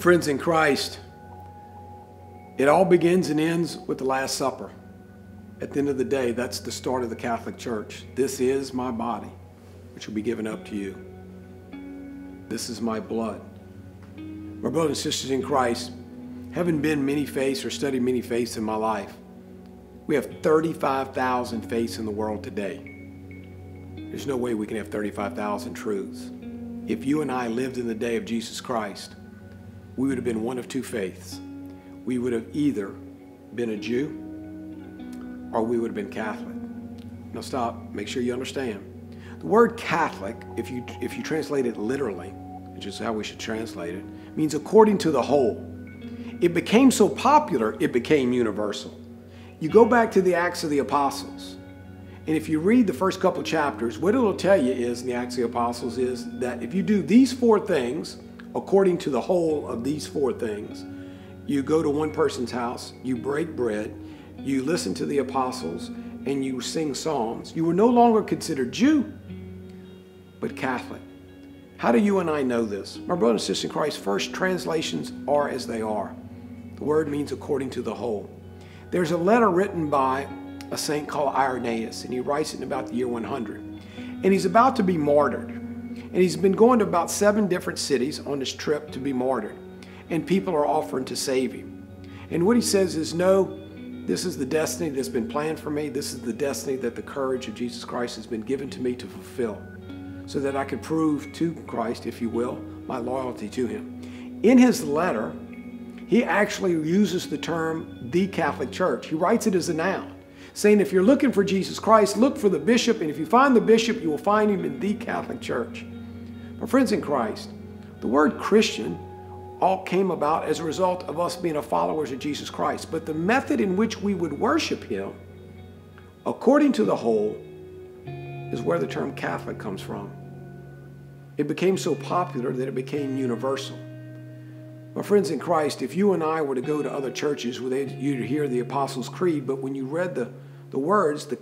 Friends in Christ, it all begins and ends with the Last Supper. At the end of the day, that's the start of the Catholic Church. This is my body, which will be given up to you. This is my blood. My brothers and sisters in Christ, having been many faiths or studied many faiths in my life, we have 35,000 faiths in the world today. There's no way we can have 35,000 truths. If you and I lived in the day of Jesus Christ, we would have been one of two faiths. We would have either been a Jew or we would have been Catholic. Now stop, make sure you understand. The word Catholic, if you translate it literally, which is how we should translate it, means according to the whole. It became so popular, it became universal. You go back to the Acts of the Apostles, and if you read the first couple chapters, what it'll tell you is in the Acts of the Apostles is that if you do these four things, according to the whole of these four things, you go to one person's house, you break bread, you listen to the apostles, and you sing psalms, you were no longer considered Jew, but Catholic. How do you and I know this? My brother and sister in Christ, first, translations are as they are. The word means according to the whole. There's a letter written by a saint called Irenaeus, and he writes it in about the year 100. And he's about to be martyred. And he's been going to about 7 different cities on this trip to be martyred. And people are offering to save him. And what he says is, no, this is the destiny that's been planned for me. This is the destiny that the courage of Jesus Christ has been given to me to fulfill, so that I could prove to Christ, if you will, my loyalty to him. In his letter, he actually uses the term, the Catholic Church. He writes it as a noun, saying if you're looking for Jesus Christ, look for the bishop, and if you find the bishop, you will find him in the Catholic Church. My friends in Christ, the word Christian all came about as a result of us being followers of Jesus Christ. But the method in which we would worship him, according to the whole, is where the term Catholic comes from. It became so popular that it became universal. My friends in Christ, if you and I were to go to other churches where you'd hear the Apostles' Creed, but when you read the words, the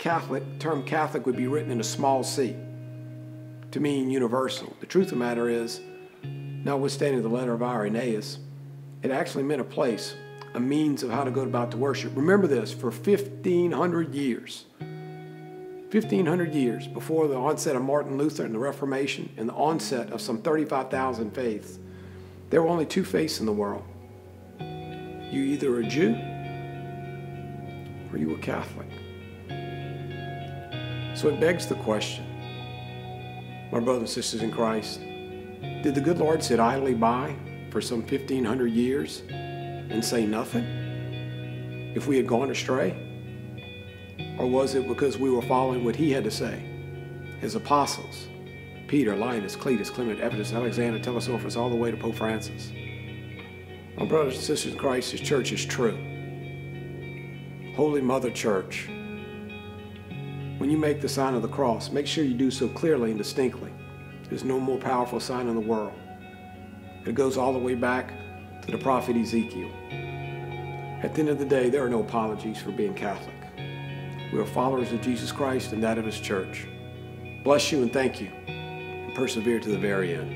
term Catholic would be written in a small c to mean universal. The truth of the matter is, notwithstanding the letter of Irenaeus, it actually meant a place, a means of how to go about to worship. Remember this, for 1,500 years, 1,500 years before the onset of Martin Luther and the Reformation and the onset of some 35,000 faiths, there were only two faiths in the world. You either a Jew or you were Catholic. So it begs the question, my brothers and sisters in Christ, did the good Lord sit idly by for some 1,500 years and say nothing if we had gone astray? Or was it because we were following what he had to say? His apostles, Peter, Linus, Cletus, Clement, Ephesus, Alexander, Telesophus, all the way to Pope Francis. My brothers and sisters in Christ, his church is true. Holy Mother Church, when you make the sign of the cross, make sure you do so clearly and distinctly. There's no more powerful sign in the world. It goes all the way back to the prophet Ezekiel. At the end of the day, there are no apologies for being Catholic. We are followers of Jesus Christ and that of his church. Bless you and thank you, and persevere to the very end.